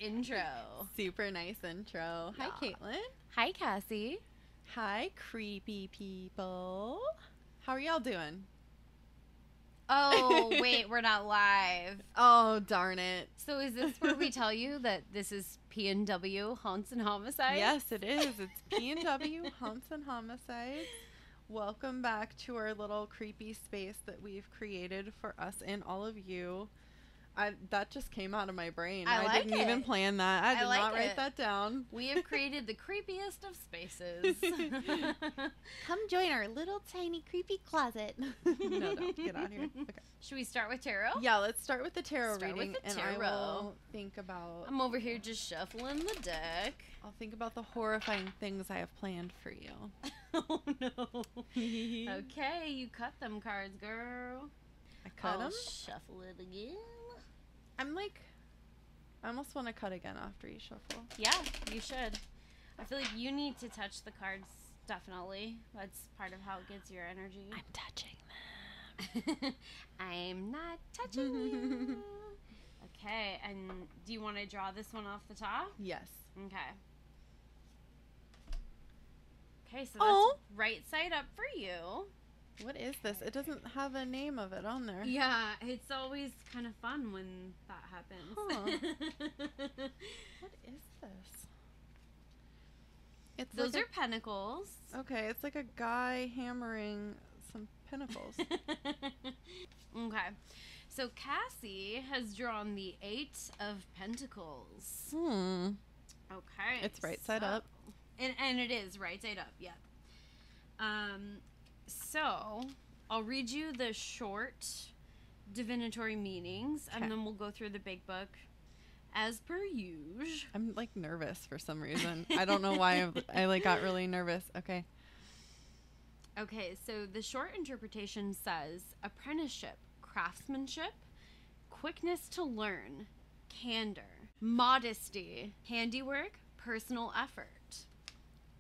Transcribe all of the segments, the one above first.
intro. Super nice intro. Yeah. Hi, Caitlin. Hi, Cassie. Hi, creepy people. How are y'all doing? Oh, wait, we're not live. Oh, darn it. So is this where we tell you that this is PNW, Haunts and Homicides? Yes, it is. It's PNW, Haunts and Homicides. Welcome back to our little creepy space that we've created for us and all of you. That just came out of my brain. I didn't even plan that. I did not write that down. We have created the creepiest of spaces. Come join our little tiny creepy closet. No, don't. Get out of here. Okay. Should we start with tarot? Yeah, let's start with the tarot reading. With the tarot. And I will think about... I'm over here just shuffling the deck. I'll think about the horrifying things I have planned for you. Oh, no. Okay, you cut them cards, girl. I cut them? Shuffle it again. I almost want to cut again after you shuffle. Yeah, you should. I feel like you need to touch the cards, definitely. That's part of how it gets your energy. I'm touching them. I'm not touching you. Okay, and do you want to draw this one off the top? Yes. Okay. Okay, so that's right side up for you. What is this? It doesn't have a name of it on there. Yeah, it's always kind of fun when that happens. Huh. What is this? Those are pentacles. Okay, it's like a guy hammering some pinnacles. Okay. So Cassie has drawn the 8 of Pentacles. Okay. It's right side up. And it is right side up, yeah. So I'll read you the short divinatory meanings, and then we'll go through the big book as per usual. I'm like nervous for some reason. I don't know why I like got really nervous. Okay. Okay, so the short interpretation says apprenticeship, craftsmanship, quickness to learn, candor, modesty, handiwork, personal effort.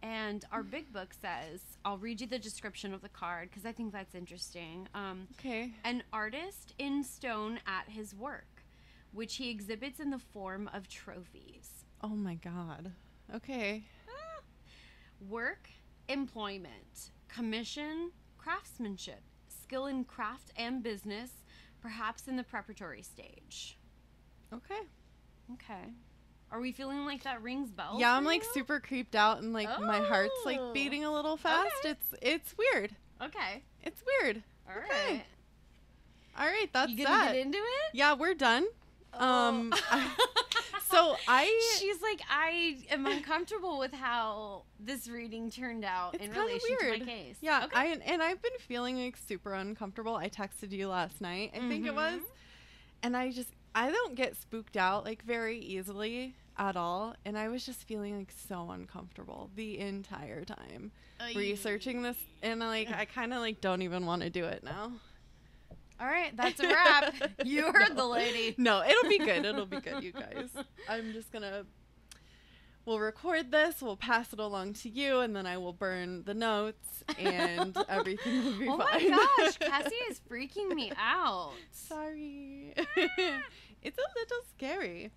And our big book says, I'll read you the description of the card because I think that's interesting. Okay. An artist in stone at his work, which he exhibits in the form of trophies. Oh my God. Okay. Work, employment, commission, craftsmanship, skill in craft and business, perhaps in the preparatory stage. Okay. Okay. Are we feeling like that rings bells? Yeah, I'm like super creeped out and like my heart's like beating a little fast. Okay. It's weird. Okay. It's weird. All right. All right, that's you gonna that. get into it? Yeah, we're done. Oh. She's like, I am uncomfortable with how this reading turned out in relation to my case. Yeah, okay. I've been feeling like super uncomfortable. I texted you last night, I think it was, and I don't get spooked out like very easily at all, and I was just feeling like so uncomfortable the entire time researching this, and like I kind of like don't even want to do it now. All right, that's a wrap. You heard the lady. No, it'll be good. It'll be good, you guys. I'm just gonna. We'll record this. We'll pass it along to you, and then I will burn the notes, and everything will be fine. Oh my gosh, Cassie is freaking me out. Sorry. It's a little scary.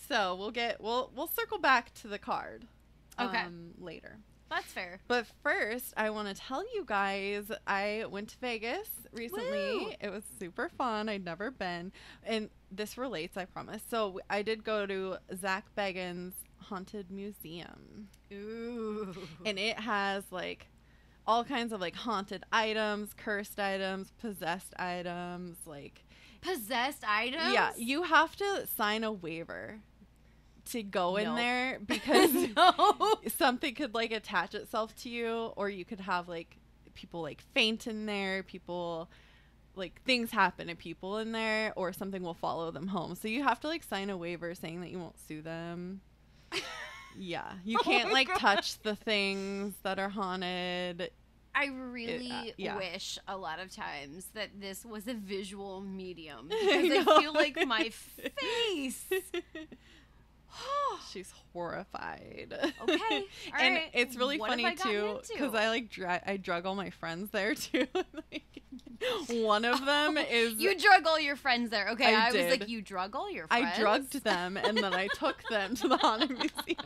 So we'll circle back to the card. Later. That's fair. But first, I want to tell you guys, I went to Vegas recently. Woo! It was super fun. I'd never been. And this relates, I promise. So I did go to Zach Bagans' Haunted Museum. Ooh. And it has like all kinds of like haunted items, cursed items, possessed items, like... Possessed items? Yeah, you have to sign a waiver to go in there because something could like attach itself to you, or you could have like people like faint in there, people like things happen to people in there, or something will follow them home. So you have to like sign a waiver saying that you won't sue them. Yeah, you can't like touch the things that are haunted. I really wish a lot of times that this was a visual medium because I feel like my face. She's horrified. Okay. All and right. it's really funny too because I like I drug all my friends there too. Like, One of them is... You drug all your friends there. Okay, I did. was like, you drug all your friends? I drugged them, and then I took them to the Haunted Museum.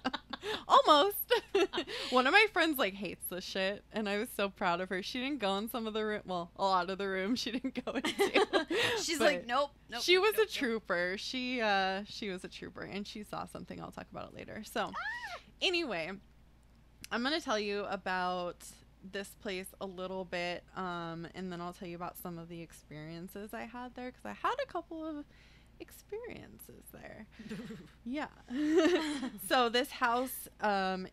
Almost. One of my friends, like, hates this shit, and I was so proud of her. She didn't go in some of the room. Well, a lot of the rooms she didn't go into. She's like, nope. She was a trooper. She was a trooper, and she saw something. I'll talk about it later. So, anyway, I'm going to tell you about this place a little bit, and then I'll tell you about some of the experiences I had there, because I had a couple of experiences there. Yeah. So this house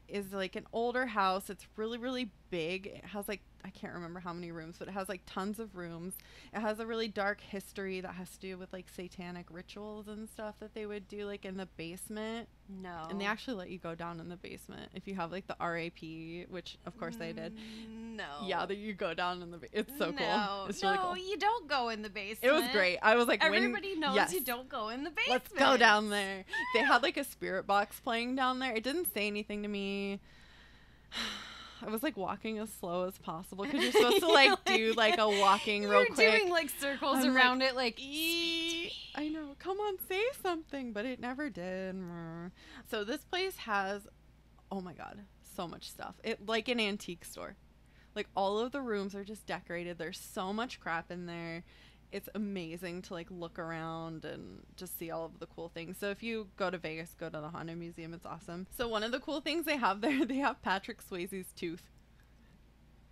is like an older house. It's really, really big. It has like, I can't remember how many rooms, but it has like tons of rooms. It has a really dark history that has to do with like satanic rituals and stuff that they would do like in the basement. No. And they actually let you go down in the basement if you have like the RAP, which of course I did. No. Yeah, that you go down in the it's so cool. It's no, really cool. You don't go in the basement. It was great. I was like, everybody knows you don't go in the basement. Let's go down there. They had like a spirit box playing down there. It didn't say anything to me. I was like walking as slow as possible because you're supposed to like do like a walking real quick. You're doing like circles around it, like. I know. Come on, say something, but it never did. So this place has, oh my god, so much stuff. It like an antique store. Like all of the rooms are just decorated. There's so much crap in there. It's amazing to like look around and just see all of the cool things. So if you go to Vegas, go to the Haunted Museum. It's awesome. So one of the cool things they have there, they have Patrick Swayze's tooth.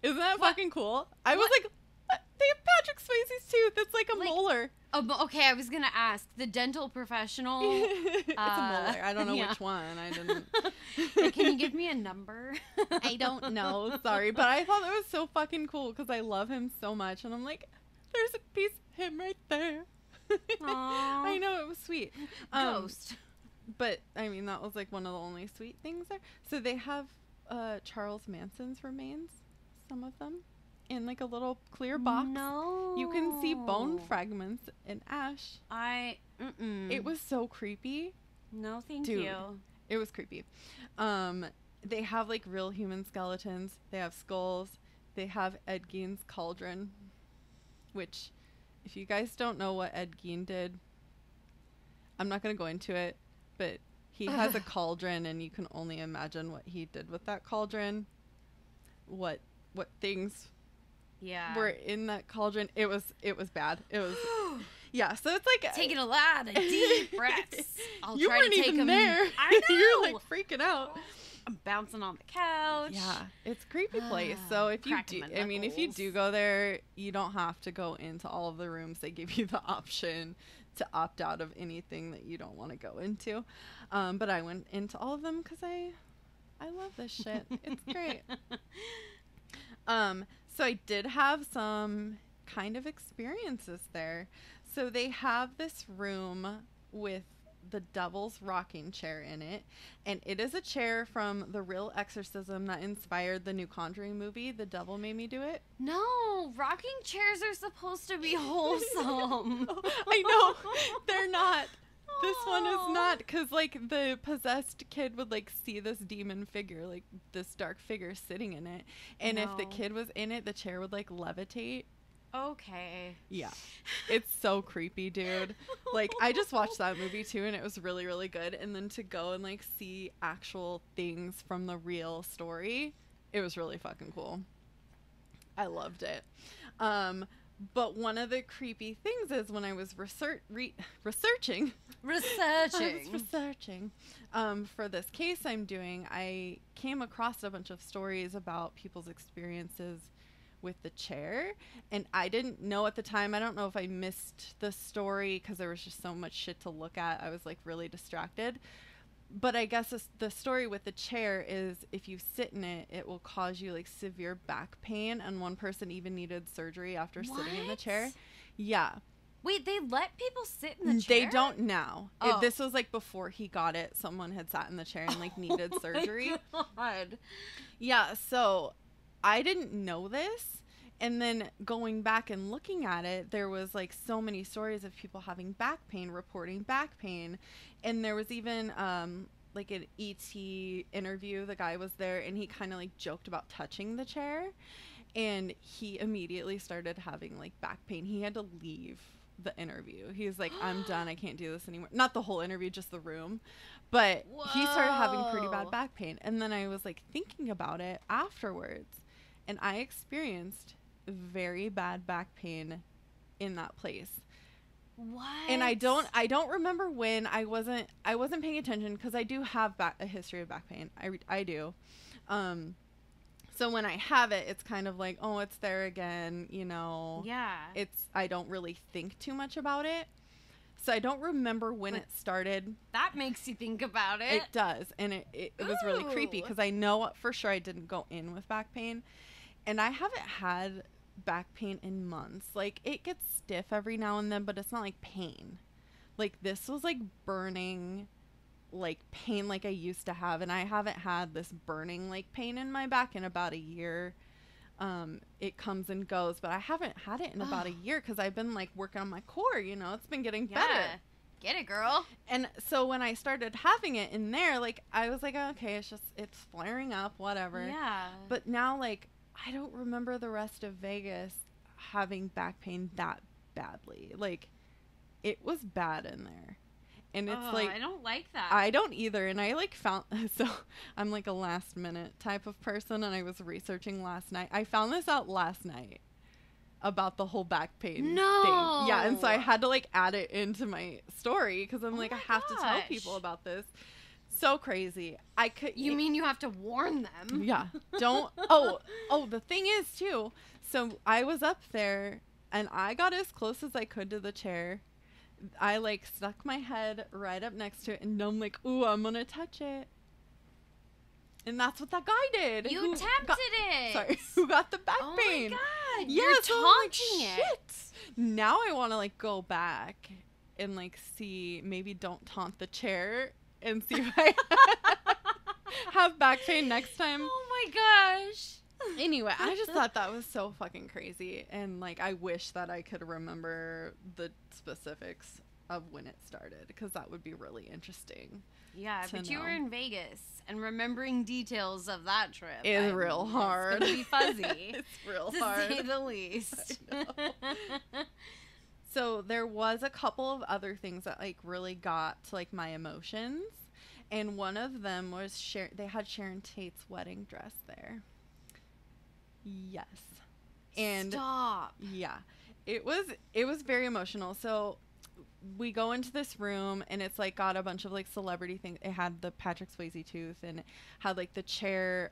Isn't that fucking cool? I was like, what? They have Patrick Swayze's tooth. It's like a molar. Okay, I was going to ask. The dental professional. It's a molar. I don't know which one. I didn't. Can you give me a number? I don't know. Sorry. But I thought that was so fucking cool because I love him so much. And I'm like, there's a piece of him right there. I know, it was sweet. Ghost. But, I mean, that was like one of the only sweet things there. So they have Charles Manson's remains, some of them, in like a little clear box. No. You can see bone fragments and ash. It was so creepy. No, thank Dude, you. It was creepy. They have like real human skeletons. They have skulls. They have Ed Gein's cauldron, which, if you guys don't know what Ed Gein did, I'm not going to go into it, but he has a cauldron, and you can only imagine what he did with that cauldron. What things were in that cauldron. It was bad. It was yeah, so it's like taking a lot of deep breaths. You weren't even there. I know. You're like freaking out. I'm bouncing on the couch. Yeah, it's a creepy place. So if you do, I mean, if you do go there, you don't have to go into all of the rooms. They give you the option to opt out of anything that you don't want to go into. But I went into all of them because I love this shit. It's great. So I did have some kind of experiences there. So they have this room with the devil's rocking chair in it, and it is a chair from the real exorcism that inspired the new Conjuring movie, The Devil Made Me Do It. No, rocking chairs are supposed to be wholesome. I know, they're not. This one is not, because like the possessed kid would like see this demon figure, like this dark figure sitting in it, and if the kid was in it, the chair would like levitate. Okay. Yeah. It's so creepy, dude. Like, I just watched that movie too, and it was really, really good. And then to go and like see actual things from the real story, it was really fucking cool. I loved it. But one of the creepy things is when I was researching for this case I'm doing, I came across a bunch of stories about people's experiences with the chair, and I didn't know at the time. I don't know if I missed the story because there was just so much shit to look at. I was like really distracted. But I guess the story with the chair is if you sit in it, it will cause you like severe back pain, and one person even needed surgery after sitting in the chair. Yeah. Wait, they let people sit in the chair? They don't now. This was like before he got it. Someone had sat in the chair and like needed surgery. My God. Yeah, so I didn't know this. And then going back and looking at it, there was like so many stories of people having back pain, reporting back pain. And there was even like an ET interview. The guy was there and he kind of like joked about touching the chair. And he immediately started having like back pain. He had to leave the interview. He was like, I'm done. I can't do this anymore. Not the whole interview, just the room. But he started having pretty bad back pain. And then I was like thinking about it afterwards. And I experienced very bad back pain in that place. What? And I don't remember when. I wasn't paying attention because I do have a history of back pain. I do. So when I have it, it's kind of like, oh, it's there again, you know. Yeah. I don't really think too much about it. So I don't remember when it started. That makes you think about it. It does. And it was really creepy because I know for sure I didn't go in with back pain. And I haven't had back pain in months. Like, it gets stiff every now and then, but it's not like pain. Like, this was like burning, like pain like I used to have. And I haven't had this burning like pain in my back in about a year. It comes and goes, but I haven't had it in about a year because I've been like working on my core, you know. It's been getting better. Get it, girl. And so when I started having it in there, like, I was like, okay, it's flaring up, whatever. Yeah. But now, like, I don't remember the rest of Vegas having back pain that badly. Like, it was bad in there. And it's like, I don't like that. I don't either. And I like found, so I'm like a last minute type of person. And I was researching last night. I found this out last night about the whole back pain thing. Yeah. And so I had to like add it into my story because I'm like, I have to tell people about this. So crazy. You mean you have to warn them? Yeah. Don't. The thing is too. So I was up there and I got as close as I could to the chair. I like stuck my head right up next to it and I'm like, ooh, I'm gonna touch it. And that's what that guy did. You tempted it. Sorry, who got the back pain? Oh my god, yeah, you're so taunting like, it. Shit. Now I want to like go back and like see, maybe don't taunt the chair and see if I have back pain next time. Oh my gosh. Anyway, I just thought that was so fucking crazy. And like, I wish that I could remember the specifics of when it started because that would be really interesting. Yeah, but you were in Vegas and remembering details of that trip is real hard. It's gonna be fuzzy. It's real to hard. say the least. I know. So there was a couple of other things that like really got to like my emotions. And one of them was they had Sharon Tate's wedding dress there. Yes. And stop. Yeah. It was very emotional. So we go into this room and it's like got a bunch of like celebrity things. It had the Patrick Swayze tooth and it had like the chair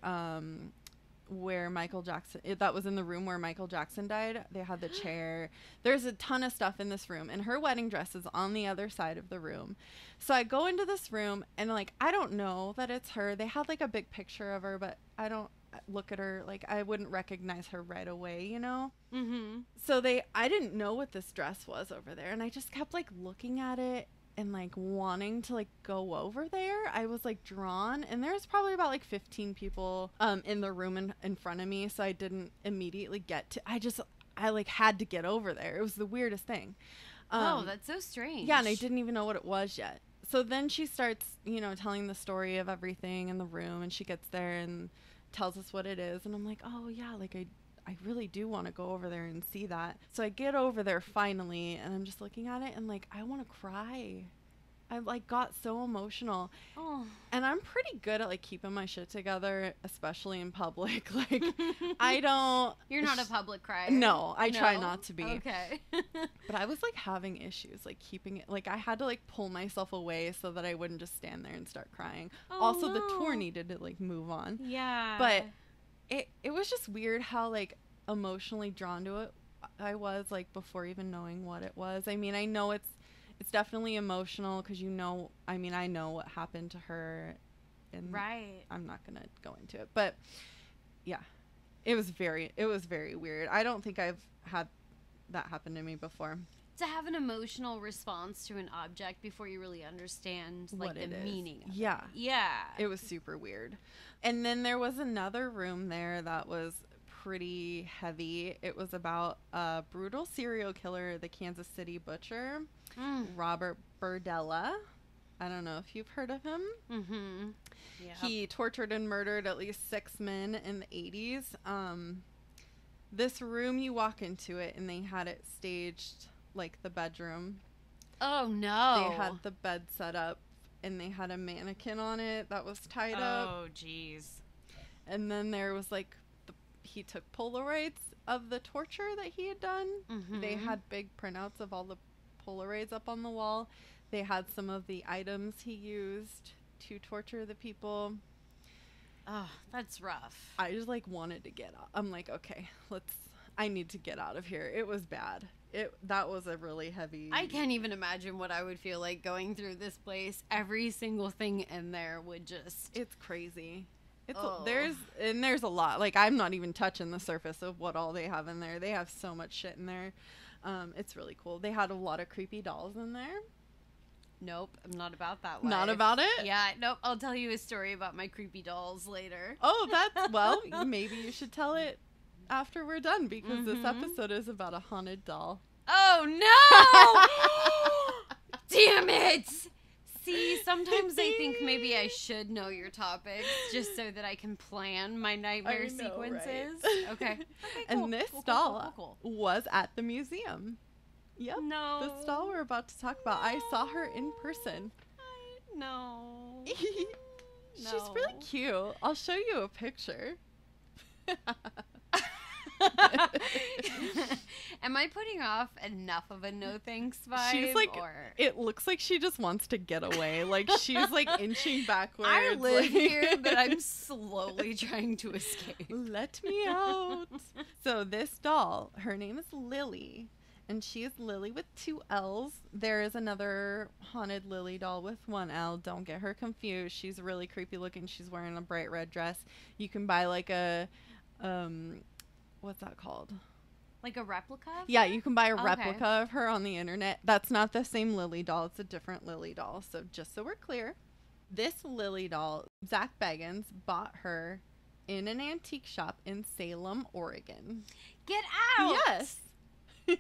where Michael Jackson, that was in the room where Michael Jackson died. They had the chair. There's a ton of stuff in this room and her wedding dress is on the other side of the room. So I go into this room and like, I don't know that it's her. They had like a big picture of her, but I don't look at her, like I wouldn't recognize her right away, you know? Mm-hmm. So I didn't know what this dress was over there and I just kept like looking at it and like wanting to like go over there. I was like drawn and there was probably about like 15 people in the room in front of me, so I didn't immediately get to, I like had to get over there. It was the weirdest thing. That's so strange. Yeah, and I didn't even know what it was yet. So then she starts, you know, telling the story of everything in the room and she gets there and tells us what it is and I'm like, oh yeah, like I really do want to go over there and see that. So I get over there finally and I'm just looking at it and like I want to cry. I like got so emotional. Oh. And I'm pretty good at like keeping my shit together, especially in public. Like I don't. You're not a public crier. No, I try not to be. Okay. But I was like having issues like keeping it, like I had to like pull myself away so that I wouldn't just stand there and start crying. Also the tour needed to like move on. Yeah. But it was just weird how like emotionally drawn to it I was like before even knowing what it was. I mean, I know it's definitely emotional because you know, I mean, I know what happened to her and right. I'm not going to go into it, but yeah, it was very weird. I don't think I've had that happen to me before. To have an emotional response to an object before you really understand like the meaning of it. Yeah. It was super weird. And then there was another room there that was pretty heavy. It was about a brutal serial killer, the Kansas City butcher, Robert Berdella. I don't know if you've heard of him. Mm-hmm. Yep. He tortured and murdered at least 6 men in the 80s. This room, you walk into it, and they had it staged like the bedroom. Oh, no. They had the bed set up, and they had a mannequin on it that was tied up. Oh, jeez. And then there was, like, he took Polaroids of the torture that he had done. Mm-hmm. They had big printouts of all the Polaroids up on the wall. They had some of the items he used to torture the people. Oh, that's rough. I just, like, wanted to get out. I'm like, okay, I need to get out of here. It was bad. That was a really heavy... I can't even imagine what I would feel like going through this place. Every single thing in there would just... It's crazy. There's a lot. Like, I'm not even touching the surface of what all they have in there. They have so much shit in there. It's really cool. They had a lot of creepy dolls in there. Nope, I'm not about that life. Not about it? Yeah, nope. I'll tell you a story about my creepy dolls later. Oh, well, maybe you should tell it after we're done, because this episode is about a haunted doll. Oh, no! Damn it! See, sometimes I think maybe I should know your topics just so that I can plan my nightmare sequences. Right? Okay. Cool. And this doll was at the museum. Yep. No. This doll we're about to talk about. I saw her in person. No. She's really cute. I'll show you a picture. Am I putting off enough of a no thanks vibe? She's like, it looks like she just wants to get away. Like, she's like inching backwards. I live here, but I'm slowly trying to escape. Let me out. So this doll, her name is Lilly, and she is Lilly with 2 L's. There is another haunted Lilly doll with 1 L. Don't get her confused. She's really creepy looking. She's wearing a bright red dress. You can buy like a what's that called? Like a replica? Yeah, you can buy a replica of her on the internet. That's not the same Lilly doll. It's a different Lilly doll. So just so we're clear, this Lilly doll, Zach Bagans bought her in an antique shop in Salem, Oregon. Get out! Yes. What?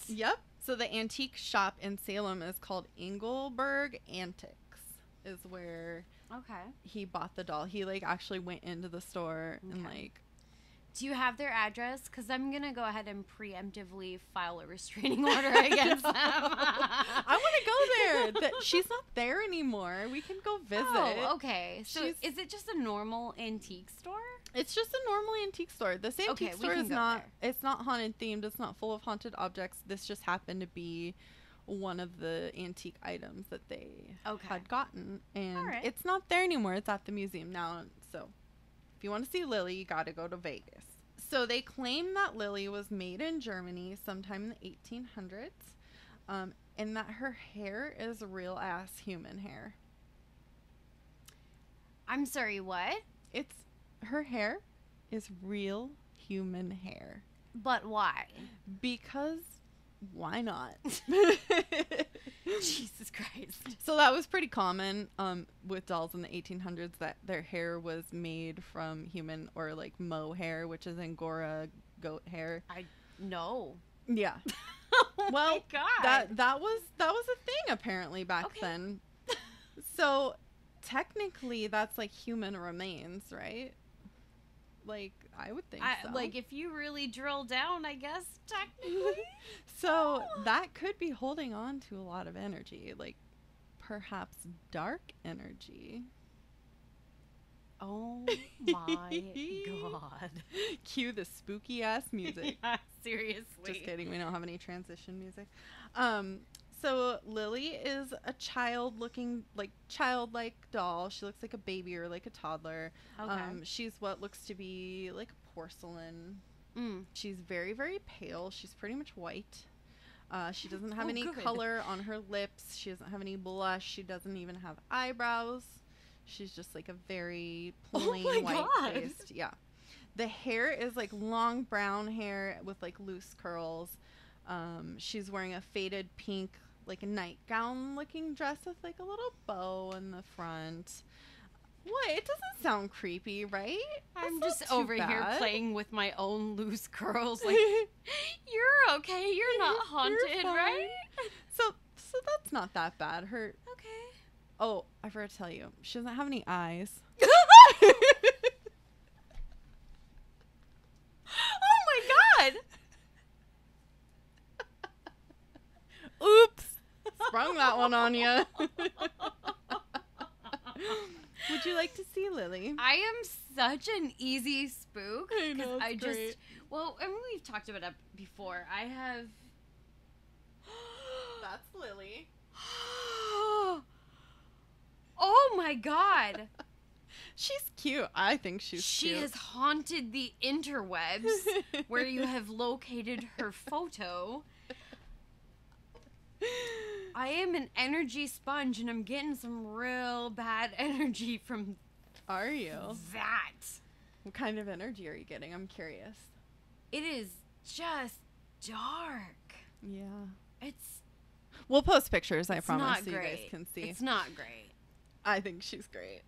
Yep. So the antique shop in Salem is called Engelberg Antiques, is where he bought the doll. He like actually went into the store and like... Do you have their address? Because I'm going to go ahead and preemptively file a restraining order against them. I want to go there. She's not there anymore. We can go visit. Oh, okay. So is it just a normal antique store? It's just a normal antique store. This antique store is not, it's not haunted themed. It's not full of haunted objects. This just happened to be one of the antique items that they had gotten. And it's not there anymore. It's at the museum now. So if you want to see Lilly, you got to go to Vegas. So they claim that Lilly was made in Germany sometime in the 1800s, and that her hair is real-ass human hair. I'm sorry, what? Her hair is real human hair. But why? Because why not? Jesus Christ. So that was pretty common with dolls in the 1800s, that their hair was made from human or like mohair, which is Angora goat hair. I know. Yeah. Oh well, my God. that was a thing apparently back then. So technically that's like human remains, right? Like, I would think so. Like, if you really drill down, I guess, technically. So, that could be holding on to a lot of energy. Like, perhaps dark energy. Oh, my God. Cue the spooky-ass music. Yeah, seriously. Just kidding. We don't have any transition music. So Lilly is a childlike doll. She looks like a baby or like a toddler. Okay. She's what looks to be like porcelain. She's very, very pale. She's pretty much white. She doesn't have any color on her lips. She doesn't have any blush. She doesn't even have eyebrows. She's just like a very plain white face. Yeah. The hair is like long brown hair with like loose curls. She's wearing a faded pink, like a nightgown looking dress with like a little bow in the front. What? It doesn't sound creepy, right? I'm just over here playing with my own loose curls. Like, you're okay. You're not haunted, right? So that's not that bad. Oh, I forgot to tell you. She doesn't have any eyes. sprung that one on you. Would you like to see Lily? I am such an easy spook. I know, it's great. Well, I mean, we've talked about it before. I have... That's Lily. Oh my god. She's cute. I think she's cute. She has haunted the interwebs where you have located her photo. I am an energy sponge and I'm getting some real bad energy from Are you? that. What kind of energy are you getting? I'm curious. It is just dark. Yeah. It's We'll post pictures, I promise, not so great. you guys can see. It's not great. I think she's great.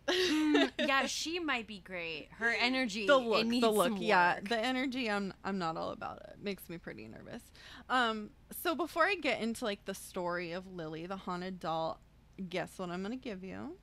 Yeah, she might be great. Her energy, the look, it needs some yeah, work. the energy. I'm not all about it. Makes me pretty nervous. So before I get into like the story of Lily, the haunted doll, guess what I'm gonna give you?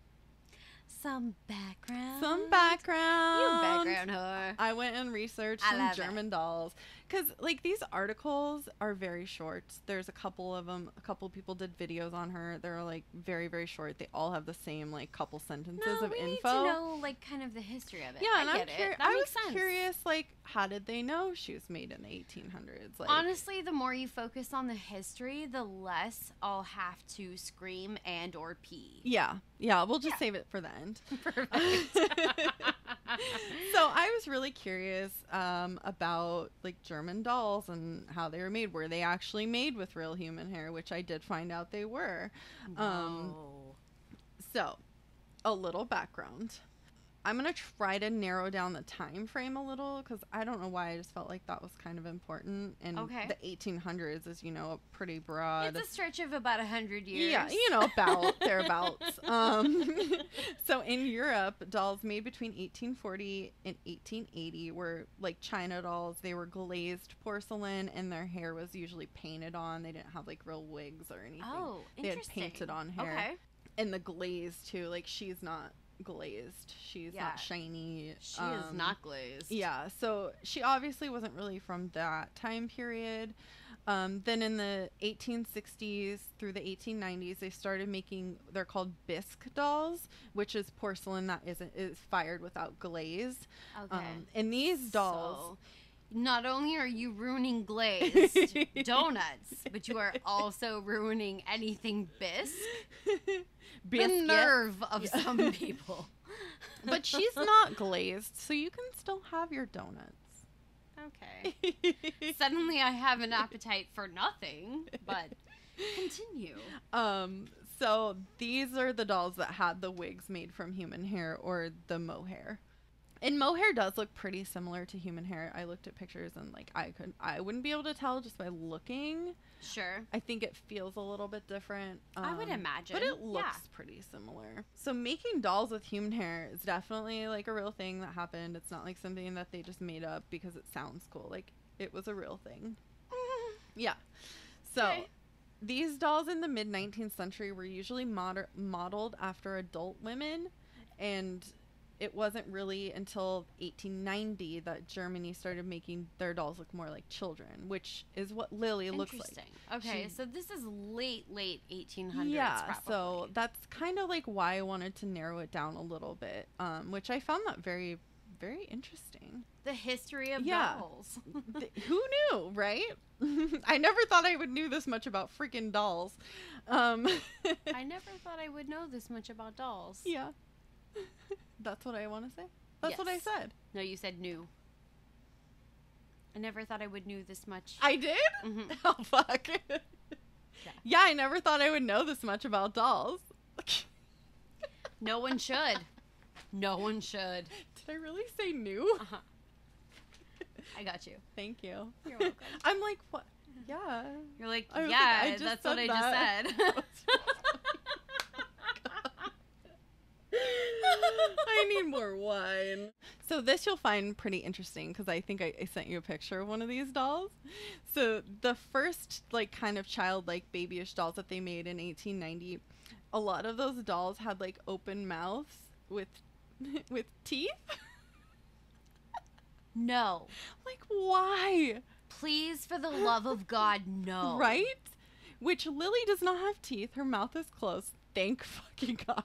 Some background. Some background. You background whore. I went and researched some German dolls. Because, like, these articles are very short. There's a couple of them. A couple of people did videos on her. They're, like, very, very short. They all have the same, like, couple sentences of we info. need to know, like, kind of the history of it. Yeah, and I get it. That I makes was sense. curious, like, how did they know she was made in the 1800s? Like, Honestly, the more you focus on the history, the less I'll have to scream and or pee. Yeah, we'll just save it for the end. Perfect. So I was really curious about like German dolls and how they were made. Were they actually made with real human hair? Which I did find out they were. So a little background. I'm going to try to narrow down the time frame a little because I don't know why I just felt like that was kind of important. And the 1800s is, you know, a pretty broad. It's a stretch of about 100 years. Yeah, you know, about thereabouts. So in Europe, dolls made between 1840 and 1880 were like China dolls. They were glazed porcelain and their hair was usually painted on. They didn't have like real wigs or anything. Oh, They had interesting. painted on hair. Okay. And the glaze too, like she's not glazed. She's not shiny. She is not glazed. Yeah, so she obviously wasn't really from that time period. Then in the 1860s through the 1890s, they started making, they're called bisque dolls, which is porcelain that is fired without glaze. Okay. And these dolls... So, not only are you ruining glazed donuts, but you are also ruining anything bisque. The nerve of some people. But she's not glazed, so you can still have your donuts. Okay. Suddenly I have an appetite for nothing, but continue. So these are the dolls that had the wigs made from human hair or the mohair. And mohair does look pretty similar to human hair. I looked at pictures and like I wouldn't be able to tell just by looking. Sure. I think it feels a little bit different. I would imagine. But it looks pretty similar. So making dolls with human hair is definitely like a real thing that happened. It's not like something that they just made up because it sounds cool. Like it was a real thing. Yeah. So these dolls in the mid 19th century were usually modeled after adult women, and it wasn't really until 1890 that Germany started making their dolls look more like children, which is what Lily looks like. Interesting. Okay, so this is late 1800s. Yeah, probably. so that's kind of like why I wanted to narrow it down a little bit, which I found that very, very interesting. The history of dolls. Who knew, right? I never thought I would knew this much about freaking dolls. I never thought I would know this much about dolls. Yeah. That's what I want to say. That's what I said. No, you said new. I never thought I would know this much. I did? Mm-hmm. Oh, fuck. Yeah, I never thought I would know this much about dolls. No one should. No one should. Did I really say new? Uh-huh. I got you. Thank you. You're welcome. I'm like, what? Yeah. You're like, I was yeah, like, that's what I just said. I need more wine. So this you'll find pretty interesting because I think I sent you a picture of one of these dolls. So the first like kind of childlike babyish dolls that they made in 1890, a lot of those dolls had like open mouths with teeth. No. Like why? Please, for the love of God, no. Right? Which Lily does not have teeth. Her mouth is closed. Thank fucking God.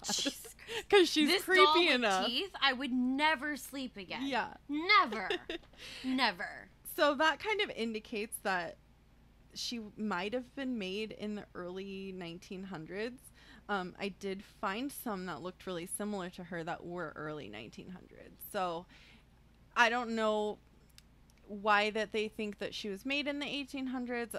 Because she's this creepy doll with enough. teeth, I would never sleep again. Yeah. Never. Never. So that kind of indicates that she might have been made in the early 1900s. I did find some that looked really similar to her that were early 1900s. So I don't know why that they think that she was made in the 1800s.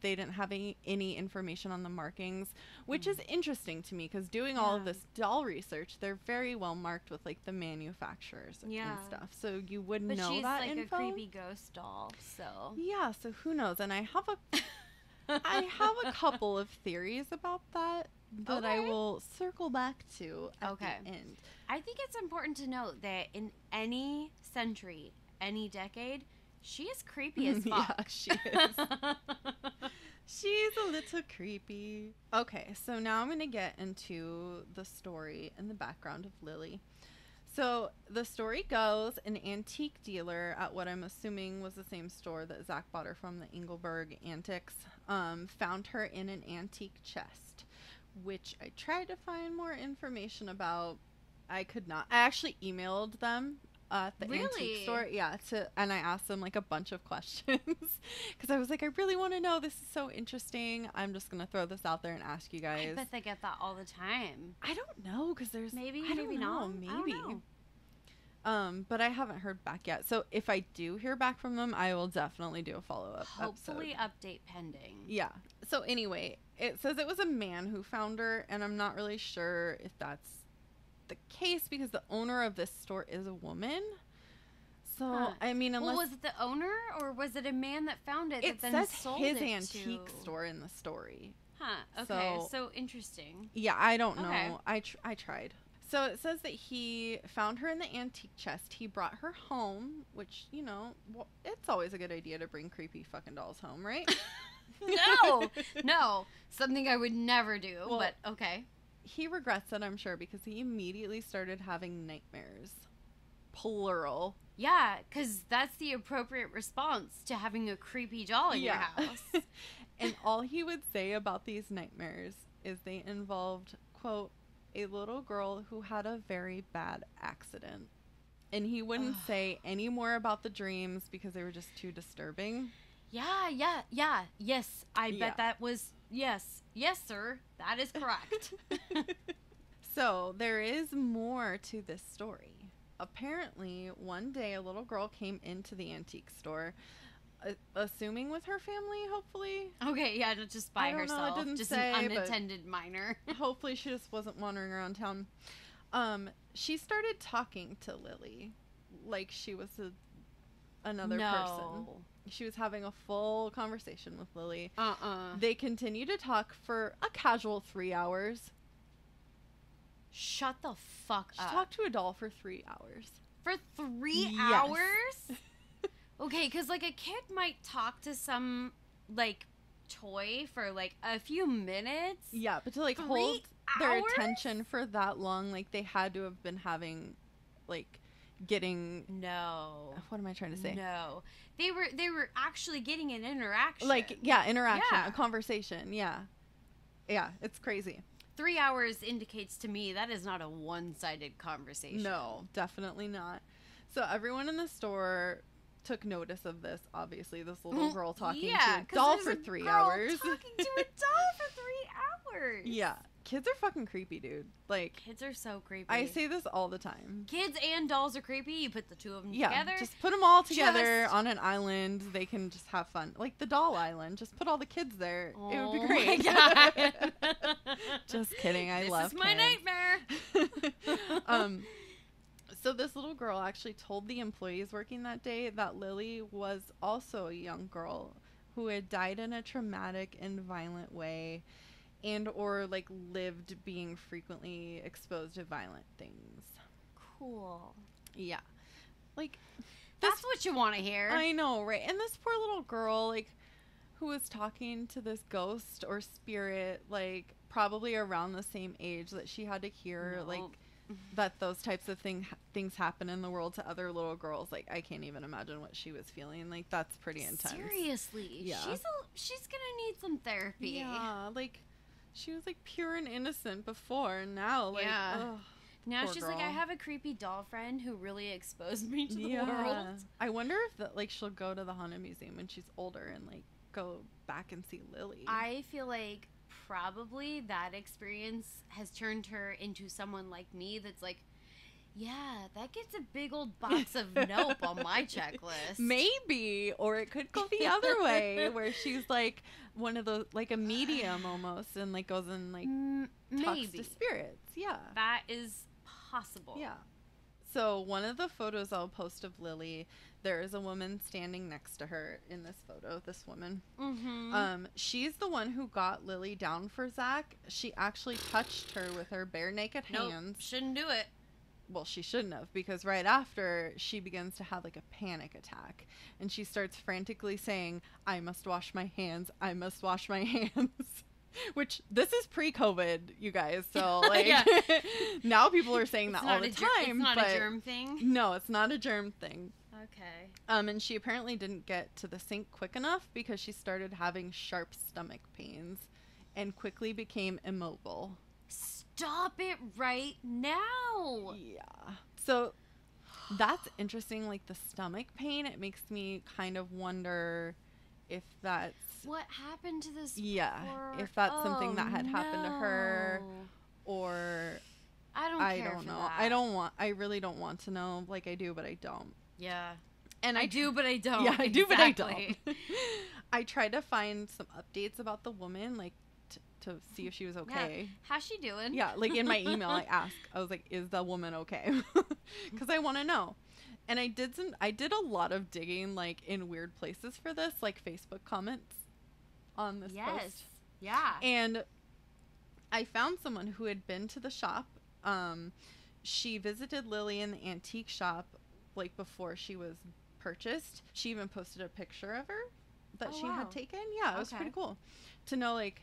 They didn't have any information on the markings, which is interesting to me because doing all of this doll research, they're very well marked with like the manufacturers and stuff. So you would know she's that like info. a creepy ghost doll, so yeah. So who knows? And I have a couple of theories about that I will circle back to at the end. I think it's important to note that in any century, any decade, she is creepy as fuck. Yeah, she is. She's a little creepy. Okay, so now I'm going to get into the story and the background of Lily. So the story goes, an antique dealer at what I'm assuming was the same store that Zach bought her from, the Engelberg Antiques, found her in an antique chest, which I tried to find more information about. I could not. I actually emailed them at the antique store, and I asked them like a bunch of questions because I was like, I really want to know. This is so interesting. I'm just gonna throw this out there and ask you guys. I bet they get that all the time. I don't know because there's maybe not. Maybe. I don't know. But I haven't heard back yet. So if I do hear back from them, I will definitely do a follow-up Hopefully episode. Update pending. Yeah. So anyway, it says it was a man who found her, and I'm not really sure if that's the case because the owner of this store is a woman. So I mean, unless was it the owner or was it a man that found it? It that then says sold his it antique to... store in the story. Huh. Okay. So interesting. Yeah, I don't know. I tried. So it says that he found her in the antique chest. He brought her home, which, you know, it's always a good idea to bring creepy fucking dolls home, right? No. Something I would never do, but okay. He regrets it, I'm sure, because he immediately started having nightmares. Plural. Yeah, because that's the appropriate response to having a creepy doll in your house. And all he would say about these nightmares is they involved, quote, a little girl who had a very bad accident. And he wouldn't say any more about the dreams because they were just too disturbing. Yeah. Yes, I bet that was... Yes, sir. That is correct. So there is more to this story. Apparently, one day a little girl came into the antique store, assuming with her family, hopefully. Okay, yeah, just by herself. Just say, an unattended minor. Hopefully she just wasn't wandering around town. She started talking to Lily like she was another person. She was having a full conversation with Lily. They continued to talk for a casual 3 hours. Shut the fuck up. She talked to a doll for 3 hours. For 3 hours? Okay, because, like, a kid might talk to some, like, toy for, like, a few minutes. Yeah, but to, like, hold their attention for that long, like, they had to have been having, like, getting... No. What am I trying to say? No. They were actually getting an interaction. Like, yeah, interaction, a conversation, yeah. Yeah, it's crazy. 3 hours indicates to me that is not a one-sided conversation. No, definitely not. So everyone in the store took notice of this, obviously, this little girl talking to a doll for 3 hours. Talking to a doll for 3 hours. Yeah. Kids are fucking creepy, dude. Like, kids are so creepy. I say this all the time. Kids and dolls are creepy. You put the two of them together. Just put them all together on an island. They can just have fun. Like the doll island. Just put all the kids there. Oh, it would be great. My God. Just kidding. I love kids. This is my nightmare. So this little girl actually told the employees working that day that Lily was also a young girl who had died in a traumatic and violent way, and or like lived being frequently exposed to violent things. Cool. Yeah. Like, that's what you want to hear. I know, right? And this poor little girl, like, who was talking to this ghost or spirit, like, probably around the same age that she had to hear, like, that those types of things happen in the world to other little girls. Like, I can't even imagine what she was feeling. Like, that's pretty intense. Seriously. Yeah. she's gonna need some therapy. Yeah, like, she was, like, pure and innocent before, and now, like, ugh, now poor she's girl. like, I have a creepy doll friend who really exposed me to the world. I wonder if, like, she'll go to the Haunted Museum when she's older and, like, go back and see Lilly. I feel like probably that experience has turned her into someone like me that's like, yeah, that gets a big old box of nope on my checklist. Maybe, or it could go the other way, where she's like one of those, like a medium almost, and like goes and like talks to spirits. Yeah, that is possible. Yeah. So one of the photos I'll post of Lilly, there is a woman standing next to her in this photo. This woman, she's the one who got Lilly down for Zach. She actually touched her with her bare naked hands. Shouldn't do it. Well, she shouldn't have, because right after, she begins to have like a panic attack, and she starts frantically saying, I must wash my hands, I must wash my hands. Which, this is pre-COVID, you guys, so like now people are saying that all the time. It's not a germ thing? No, it's not a germ thing. Okay. And she apparently didn't get to the sink quick enough because she started having sharp stomach pains and quickly became immobile. Stop it right now. Yeah. So that's interesting, like the stomach pain. It makes me kind of wonder if that's what happened to this. Yeah. If that's something that had happened to her, or I don't know. That. I really don't want to know. Like I do, but I don't. Yeah. And I do, but I don't. Yeah, I do, but I don't. I tried to find some updates about the woman, like to see if she was okay. Yeah. How's she doing? Yeah, like in my email, I was like, is the woman okay? Because I want to know. And I did a lot of digging, like in weird places for this, like Facebook comments on this post. Yeah. And I found someone who had been to the shop. She visited Lilly in the antique shop, like before she was purchased. She even posted a picture of her that she had taken. Yeah, it was pretty cool to know, like,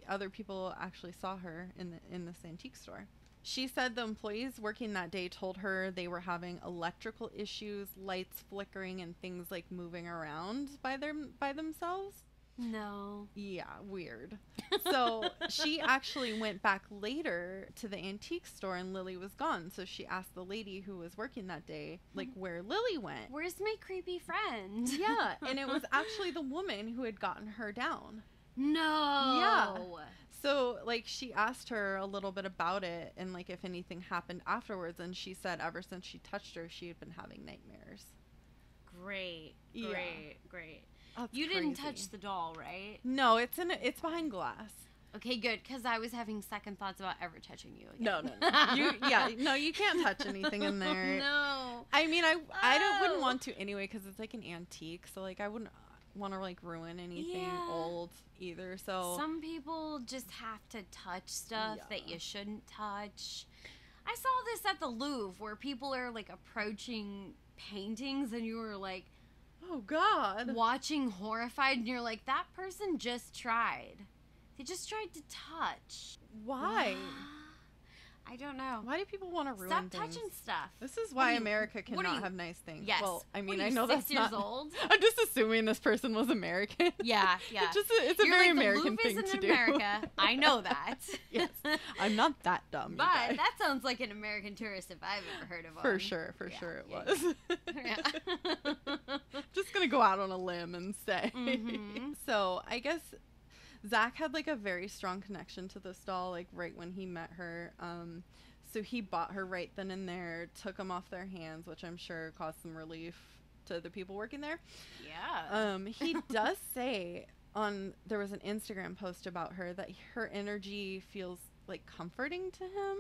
other people actually saw her in this antique store. She said the employees working that day told her they were having electrical issues, lights flickering, and things like moving around by themselves. No. Yeah, weird. So she actually went back later to the antique store and Lilly was gone. So she asked the lady who was working that day, like, where Lilly went. Where's my creepy friend? Yeah, and it was actually the woman who had gotten her down. No. Yeah. So, like, she asked her a little bit about it and, like, if anything happened afterwards. And she said ever since she touched her, she had been having nightmares. Great. That's you crazy. didn't touch the doll, right? No, it's behind glass. Okay, good, because I was having second thoughts about ever touching you again. No. You can't touch anything in there. No. I mean, I wouldn't want to anyway, because it's like an antique. So, like, I wouldn't want to, like, ruin anything old either. So some people just have to touch stuff that you shouldn't touch. I saw this at the Louvre where people are, like, approaching paintings and you were like, oh God, watching horrified, and you're like, that person just tried. They just tried to touch. Why? I don't know. Why do people want to ruin Stop things? touching stuff. This is why America cannot have nice things. Yes. Well, I mean, I know that's 6 years not. old. I'm just assuming this person was American. Yeah. It's a You're very like, American the thing Louvre to is in do. America. I know that. Yes, I'm not that dumb. But that sounds like an American tourist if I've ever heard of one. For sure it was. Yeah. Just gonna go out on a limb and say. Mm-hmm. So I guess Zach had, like, a very strong connection to this doll, like, right when he met her. So he bought her right then and there, took them off their hands, which I'm sure caused some relief to the people working there. Yeah. He does say there was an Instagram post about her that her energy feels, like, comforting to him,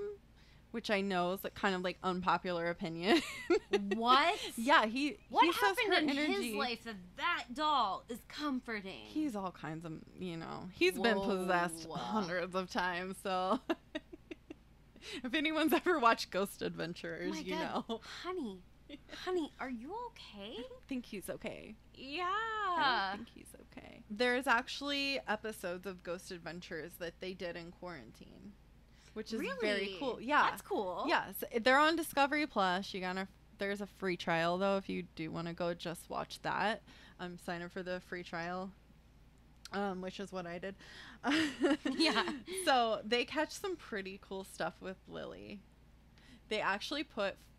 which I know is, like, kind of, like, unpopular opinion. What? Yeah, he happened in his life that doll is comforting? He's all kinds of, he's been possessed hundreds of times, so if anyone's ever watched Ghost Adventurers, you know. Honey, are you okay? I don't think he's okay. Yeah. I don't think he's okay. There's actually episodes of Ghost Adventures that they did in quarantine, which is very cool. Yeah. That's cool. Yeah. So they're on Discovery Plus. There's a free trial, though, if you do want to go just watch that. Sign up for the free trial. which is what I did. Yeah. So they catch some pretty cool stuff with Lilly. They actually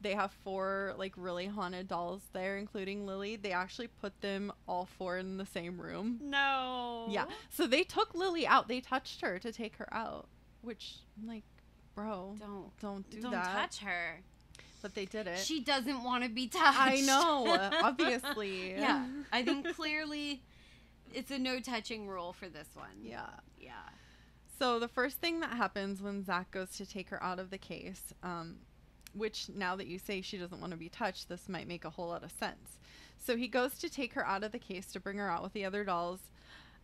they have 4 like really haunted dolls there, including Lilly. They actually put them all 4 in the same room. No. Yeah. So they took Lilly out. They touched her to take her out, which, like, bro, don't do that. Don't touch her. But they did it. She doesn't want to be touched. I know, obviously. Yeah. I think clearly it's a no touching rule for this one. Yeah. Yeah. So the first thing that happens when Zach goes to take her out of the case, which now that you say she doesn't want to be touched, this might make a whole lot of sense. So he goes to take her out of the case to bring her out with the other dolls,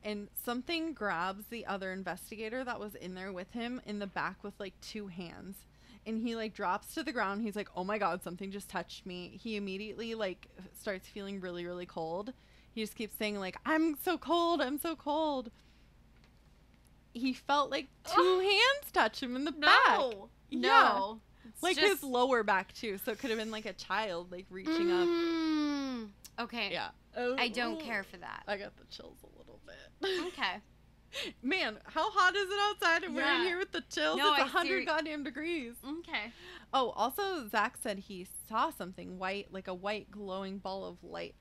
and something grabs the other investigator that was in there with him in the back with like 2 hands. And he like drops to the ground. He's like, oh my God, something just touched me. He immediately like starts feeling really, really cold. He just keeps saying like, I'm so cold. I'm so cold. He felt like 2 hands touch him in the back. Yeah. Like just his lower back too. So it could have been like a child like reaching up. Okay. Yeah. I don't care for that. I got the chills a little bit. Okay. Man, how hot is it outside? And we're in here with the chills. No, it's 100 goddamn degrees. Okay. Oh, also, Zach said he saw something white, like a white glowing ball of light,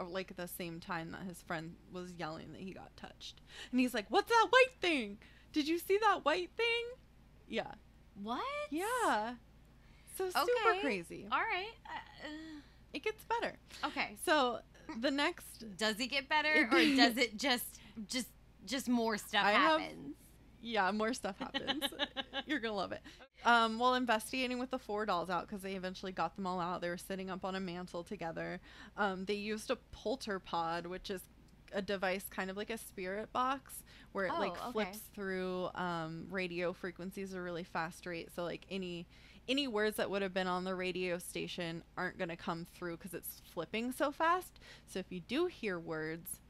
like at the same time that his friend was yelling that he got touched. And he's like, what's that white thing? Did you see that white thing? Yeah. What? Yeah. So super crazy. All right. It gets better. Okay. So the next... Does it get better, or does it just more stuff happens? Yeah, more stuff happens. You're going to love it. While investigating with the 4 dolls out, because they eventually got them all out, they were sitting up on a mantle together. They used a polterpod, which is a device kind of like a spirit box, where it flips through radio frequencies at a really fast rate. So like any words that would have been on the radio station aren't going to come through because it's flipping so fast. So if you do hear words,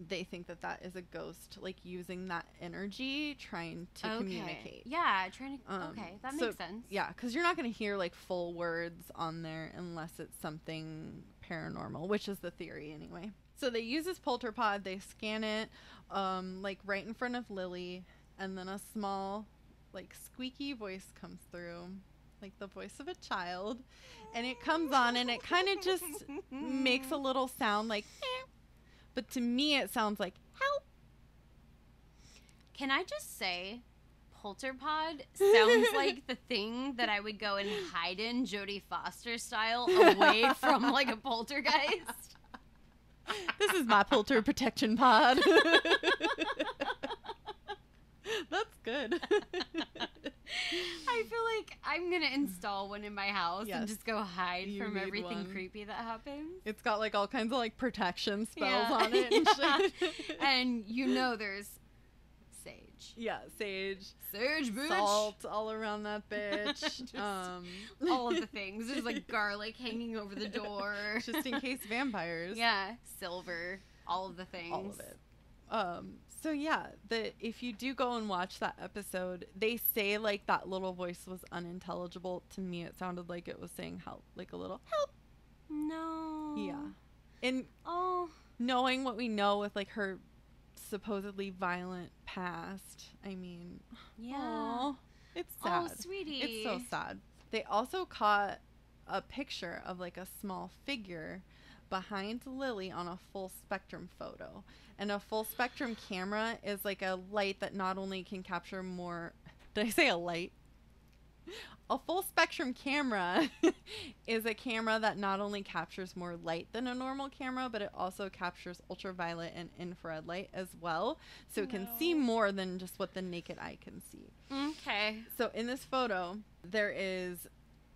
they think that is a ghost, like using that energy trying to communicate. Yeah, trying to. Okay, that makes sense. Yeah, because you're not going to hear like full words on there unless it's something paranormal, which is the theory anyway. So they use this polterpod, they scan it, like right in front of Lilly, and then a small, like squeaky voice comes through, like the voice of a child, and it comes on, and it kind of just makes a little sound like. But to me, it sounds like, help. Can I just say, polterpod sounds like the thing that I would go and hide in Jodie Foster style away from like a poltergeist. This is my polter protection pod. That's good. I feel like I'm going to install one in my house and just go hide from everything creepy that happens. It's got like all kinds of like protection spells on it and shit. And there's sage. Yeah, sage. Sage, bitch. Salt all around that bitch. All of the things. There's like garlic hanging over the door. Just in case vampires. Yeah, silver. All of the things. All of it. So yeah, if you do go and watch that episode, they say like that little voice was unintelligible. To me, it sounded like it was saying help, like a little help. No. Yeah. And knowing what we know with like her supposedly violent past, I mean, yeah, it's sad. Oh, sweetie. It's so sad. They also caught a picture of like a small figure behind Lilly on a full spectrum photo. And a full spectrum camera is like a light that not only can capture more... Did I say a light? A full spectrum camera is a camera that not only captures more light than a normal camera, but it also captures ultraviolet and infrared light as well. So it can see more than just what the naked eye can see. Okay. So in this photo, there is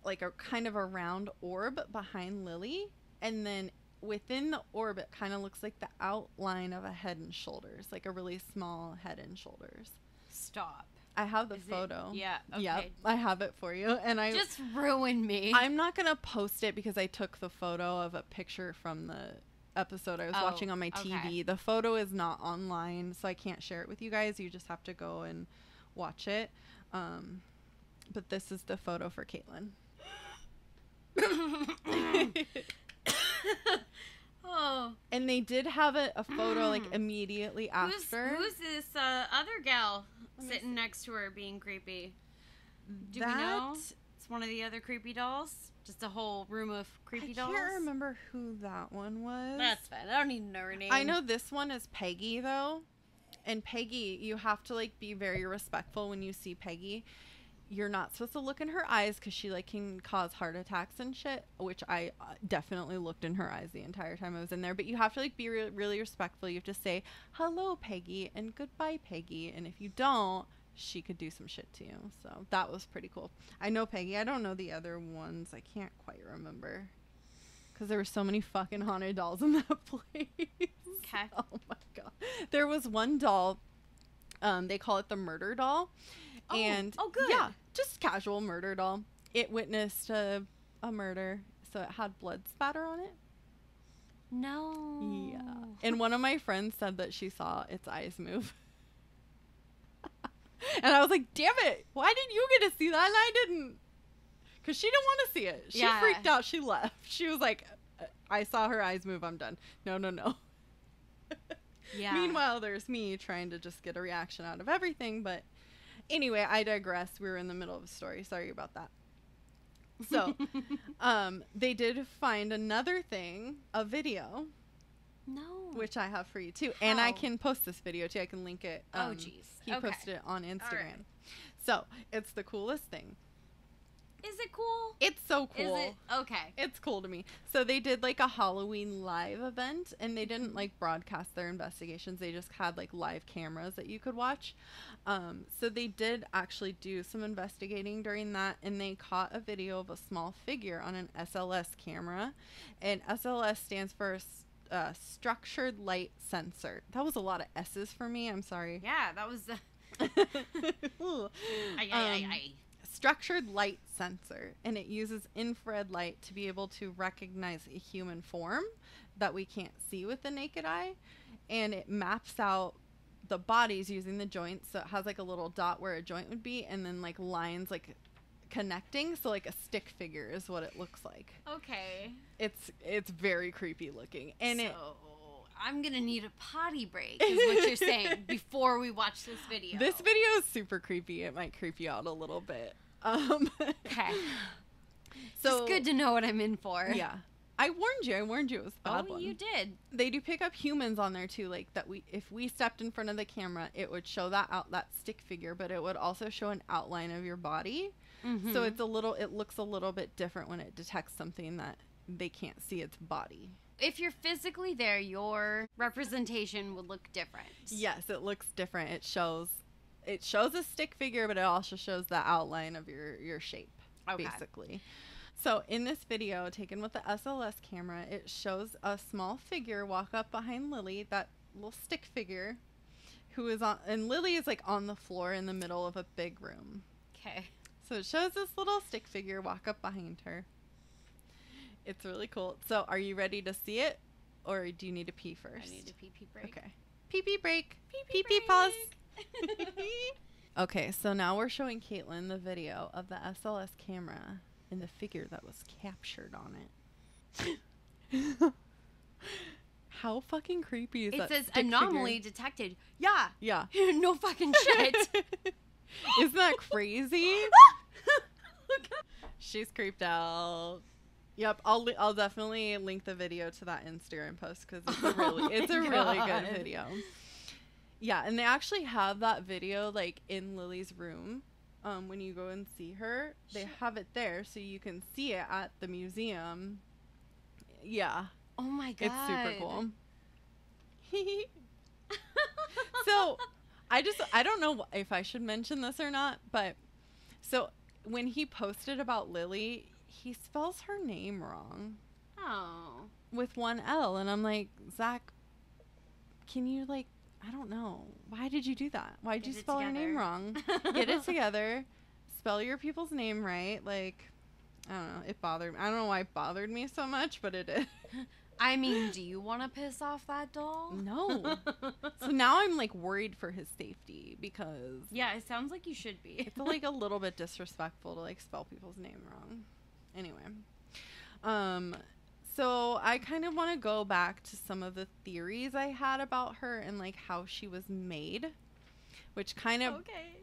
like a kind of a round orb behind Lilly. And then within the orb, it kind of looks like the outline of a head and shoulders, like a really small head and shoulders. Stop. I have the photo. Yeah. Okay. Yeah, I have it for you. And I just ruin me. I'm not going to post it because I took the photo of a picture from the episode I was watching on my TV. Okay. The photo is not online, so I can't share it with you guys. You just have to go and watch it. But this is the photo for Caitlin. Oh. And they did have a photo like immediately after. Who's this other gal sitting next to her being creepy? Do we know? It's one of the other creepy dolls? Just a whole room of creepy dolls? I can't remember who that one was. That's fine. I don't even know her name. I know this one is Peggy, though. And Peggy, you have to, like, be very respectful when you see Peggy. You're not supposed to look in her eyes because she, like, can cause heart attacks and shit, which I definitely looked in her eyes the entire time I was in there. But you have to, like, be really respectful. You have to say, hello, Peggy, and goodbye, Peggy. And if you don't, she could do some shit to you. So that was pretty cool. I know Peggy. I don't know the other ones. I can't quite remember because there were so many fucking haunted dolls in that place. Okay. Oh my god. There was one doll. They call it the murder doll. Oh, and good. Yeah, just casual murder doll. It witnessed a murder, so it had blood spatter on it. No. Yeah. And one of my friends said that she saw its eyes move. And I was like, damn it, why didn't you get to see that and I didn't? Because she didn't want to see it. She freaked out. She left. She was like, I saw her eyes move. I'm done. No. Yeah. Meanwhile, there's me trying to just get a reaction out of everything. But anyway, I digress. We were in the middle of a story. Sorry about that. So they did find another thing, a video. No. Which I have for you, too. How? And I can post this video, too. I can link it. Oh, jeez. He posted it on Instagram. Right. So, it's the coolest thing. Is it cool? It's so cool. Is it? Okay. It's cool to me. So, they did, like, a Halloween live event, and they didn't, like, broadcast their investigations. They just had, like, live cameras that you could watch. So, they did actually do some investigating during that, and they caught a video of a small figure on an SLS camera. And SLS stands for structured light sensor. That was a lot of S's for me. I'm sorry. Yeah, that was structured light sensor, and it uses infrared light to be able to recognize a human form that we can't see with the naked eye, and it maps out the bodies using the joints. So it has like a little dot where a joint would be, and then like lines like connecting, so like a stick figure is what it looks like. Okay. It's very creepy looking, and I'm gonna need a potty break is what you're saying before we watch this video. This video is super creepy. It might creep you out a little bit. Okay. So it's good to know what I'm in for. Yeah. I warned you it was a bad one. You did. They do pick up humans on there too, like that if we stepped in front of the camera, it would show that stick figure, but it would also show an outline of your body. Mm-hmm. So it looks a little bit different when it detects something that they can't see its body. If you're physically there, your representation would look different. Yes, it looks different. It shows a stick figure, but it also shows the outline of your shape, basically. So in this video taken with the SLS camera, it shows a small figure walk up behind Lilly, that little stick figure, and Lilly is like on the floor in the middle of a big room. Okay. So it shows this little stick figure walk up behind her. It's really cool. So are you ready to see it, or do you need to pee first? I need a pee break. Okay. Pee break. Pee pause. Okay, so now we're showing Caitlin the video of the SLS camera and the figure that was captured on it. How fucking creepy is that? It says anomaly detected. Yeah. Yeah. No fucking shit. Isn't that crazy? She's creeped out. Yep, I'll definitely link the video to that Instagram post because it's a really good video. Yeah, and they actually have that video like in Lily's room. When you go and see her, they have it there so you can see it at the museum. Yeah. Oh my god. It's super cool. So, I don't know if I should mention this or not, but so when he posted about Lilly, he spells her name wrong. Oh. With one L, and I'm like, Zach, can you like, I don't know. Why did you do that? Why did you spell her name wrong? Get it together. Spell your people's name right. Like, I don't know. It bothered me. I don't know why it bothered me so much, but it did. I mean, do you want to piss off that doll? No. So now I'm like worried for his safety because. Yeah, it sounds like you should be. It's like a little bit disrespectful to like spell people's name wrong. Anyway. So I kind of want to go back to some of the theories I had about her and like how she was made, which kind of Okay.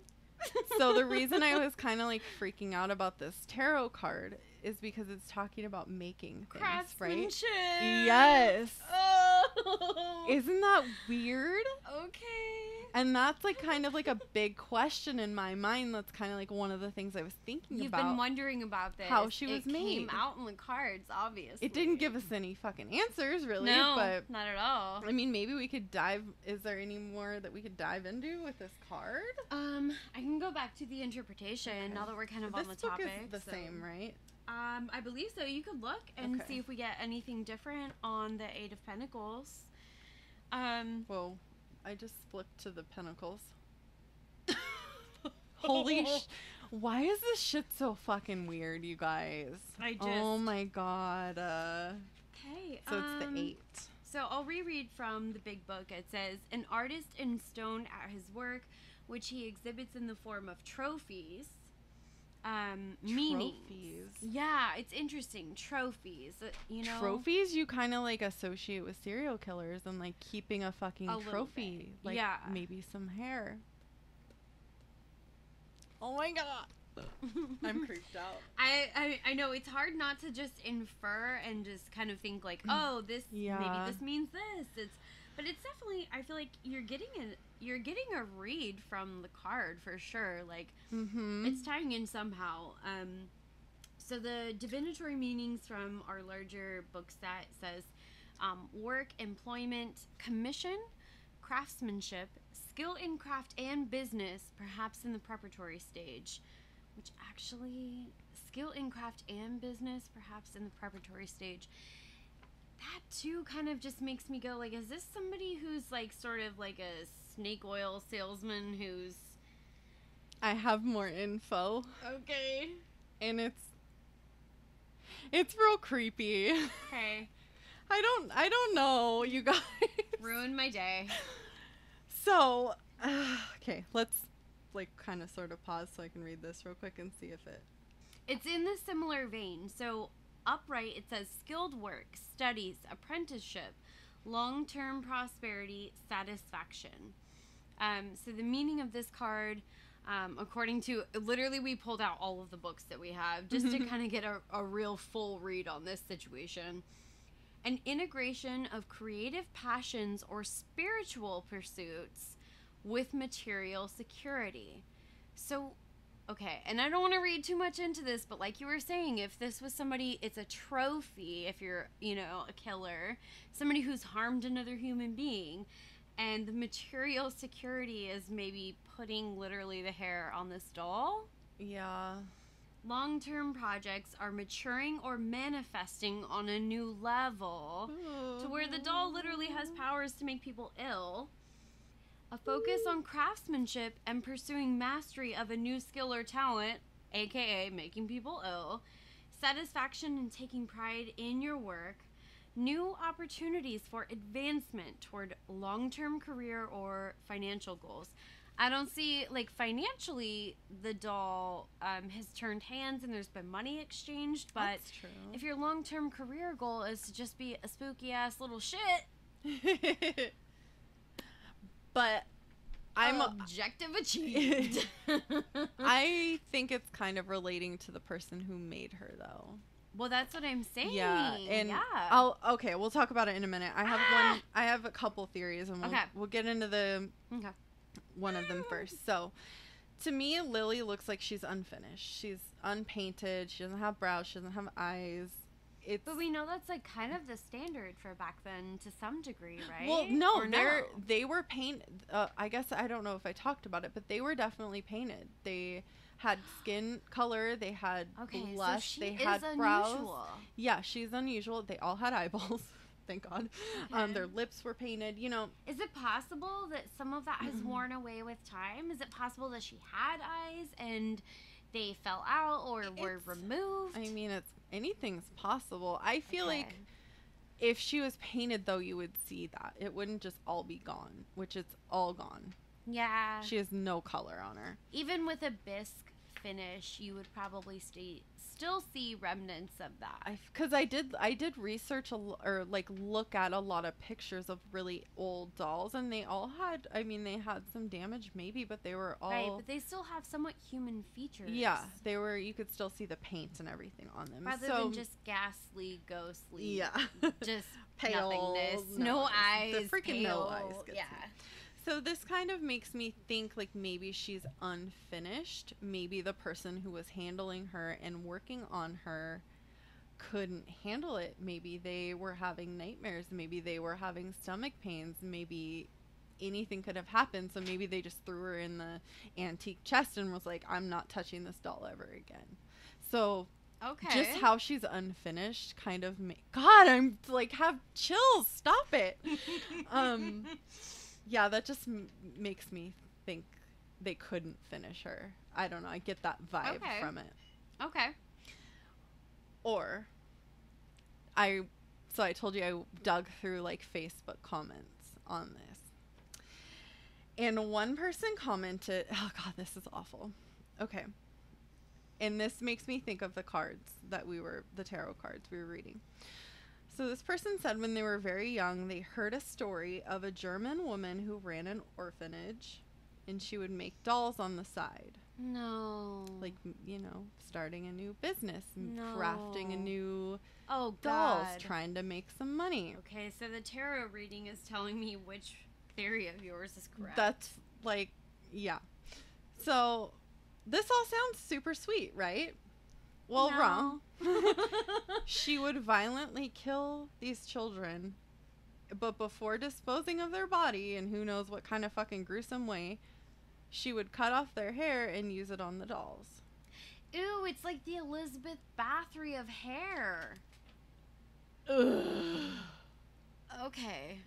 So the reason I was kind of like freaking out about this tarot card is because it's talking about making things, right? Craftsmanship. Yes. Oh. Isn't that weird? Okay. And that's like kind of like a big question in my mind. That's kind of like one of the things I was thinking You've about. been wondering about this. How she was it made. Came out in the cards, obviously. It didn't give us any fucking answers, really. No, but not at all. I mean, maybe we could dive. Is there any more that we could dive into with this card? I can go back to the interpretation now that we're kind of on the topic. This book is the same, right? I believe so. You could look and see if we get anything different on the Eight of Pentacles. Well, I just flipped to the Pentacles. Holy why is this shit so fucking weird, you guys? Oh my god. Okay. So it's the 8. So I'll reread from the big book. It says, an artist in stone at his work, which he exhibits in the form of trophies. Meaning. Trophies. Yeah, it's interesting. Trophies. You know. Trophies you kind of like associate with serial killers and like keeping a fucking trophy. Like maybe some hair. Oh my god. I'm creeped out. I know it's hard not to just infer and just kind of think like, oh, this maybe this means this. But it's definitely, I feel like you're getting a read from the card for sure. Like it's tying in somehow. So the divinatory meanings from our larger book set says work, employment, commission, craftsmanship, skill in craft and business, perhaps in the preparatory stage. Which actually, skill in craft and business, perhaps in the preparatory stage. That too kind of just makes me go like, is this somebody who's like sort of like a snake oil salesman who's... I have more info. Okay. And it's real creepy. Okay. I don't know, you guys. Ruined my day. So, okay, let's like kind of sort of pause so I can read this real quick and see if it's in the similar vein. So upright, it says skilled work, studies, apprenticeship, long-term prosperity, satisfaction. So the meaning of this card, according to, literally we pulled out all of the books that we have just to kind of get a real full read on this situation. An integration of creative passions or spiritual pursuits with material security. So, okay, and I don't want to read too much into this, but like you were saying, if this was somebody, it's a trophy, if you're, a killer, somebody who's harmed another human being, and the material security is maybe putting literally the hair on this doll. Yeah. Long-term projects are maturing or manifesting on a new level to where the doll literally has powers to make people ill. A focus on craftsmanship and pursuing mastery of a new skill or talent, aka making people ill. Satisfaction in taking pride in your work. New opportunities for advancement toward long-term career or financial goals. I don't see, like, financially, the doll has turned hands and there's been money exchanged, but that's true. If your long-term career goal is to just be a spooky-ass little shit... But I'm objective achieved. I think it's kind of relating to the person who made her, though. Well, that's what I'm saying. Yeah, and we'll talk about it in a minute. I have a couple theories, and we'll get into the one of them first. So, to me, Lily looks like she's unfinished. She's unpainted. She doesn't have brows. She doesn't have eyes. But we know that's like kind of the standard for back then to some degree, right? Well, no, they were painted. I guess I don't know if I talked about it, but they were definitely painted. They had skin color. They had blush. So they had brows. Unusual. Yeah, she's unusual. They all had eyeballs. Thank God. Okay. Their lips were painted. Is it possible that some of that has worn away with time? Is it possible that she had eyes and they fell out or were removed? I mean, anything's possible. I feel like if she was painted, though, you would see that. It wouldn't just all be gone, which it's all gone. Yeah. She has no color on her. Even with a bisque finish, you would probably still see remnants of that. Because I did research or like look at a lot of pictures of really old dolls, and they all had, I mean, they had some damage maybe, but they were all right, but they still have somewhat human features. Yeah, they were. You could still see the paint and everything on them, rather than just ghastly, ghostly. Yeah, just pale nothingness, no eyes, the freaking pale, no eyes. Gets me. So this kind of makes me think like maybe she's unfinished. Maybe the person who was handling her and working on her couldn't handle it. Maybe they were having nightmares. Maybe they were having stomach pains. Maybe anything could have happened. So maybe they just threw her in the antique chest and was like, I'm not touching this doll ever again. So just how she's unfinished kind of God, I'm like, have chills. Stop it. Yeah, that just makes me think they couldn't finish her. I don't know. I get that vibe from it. Okay. Or, I told you I dug through like Facebook comments on this. And one person commented, oh God, this is awful. Okay. And this makes me think of the cards the tarot cards we were reading. So this person said when they were very young, they heard a story of a German woman who ran an orphanage, and she would make dolls on the side. No. Like, you know, starting a new business and crafting a new dolls, trying to make some money. Okay, so the tarot reading is telling me which theory of yours is correct. That's like, yeah. So this all sounds super sweet, right? Well, no. Wrong. She would violently kill these children, but before disposing of their body, in who knows what kind of fucking gruesome way, she would cut off their hair and use it on the dolls. Ew, it's like the Elizabeth Bathory of hair. Ugh. Okay.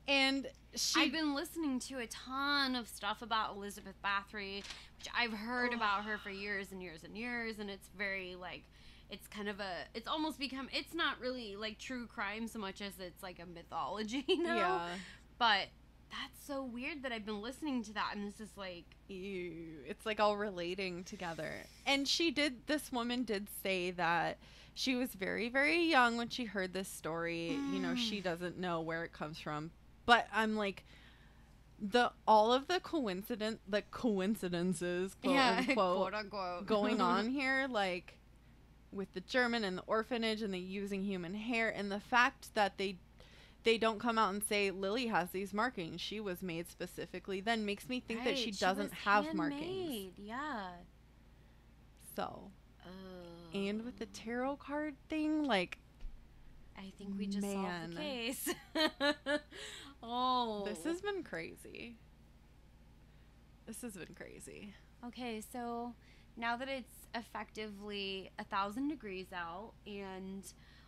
And I've been listening to a ton of stuff about Elizabeth Bathory, which I've heard about her for years and years and years, and it's very, like, it's kind of it's almost become, it's not really, like, true crime so much as it's, like, a mythology, you know? Yeah. But that's so weird that I've been listening to that, and this is, like... Ew. It's, like, all relating together. And this woman did say that she was very, very young when she heard this story. You know, she doesn't know where it comes from. But I'm like, all of the coincidences, quote unquote, quote unquote, going on here, like with the German and the orphanage and the using human hair, and the fact that they don't come out and say Lilly has these markings, she was made specifically, then makes me think that she doesn't have markings. Yeah. So, and with the tarot card thing, like, I think we just solved the case. This has been crazy. Okay, so now that it's effectively 1,000 degrees out and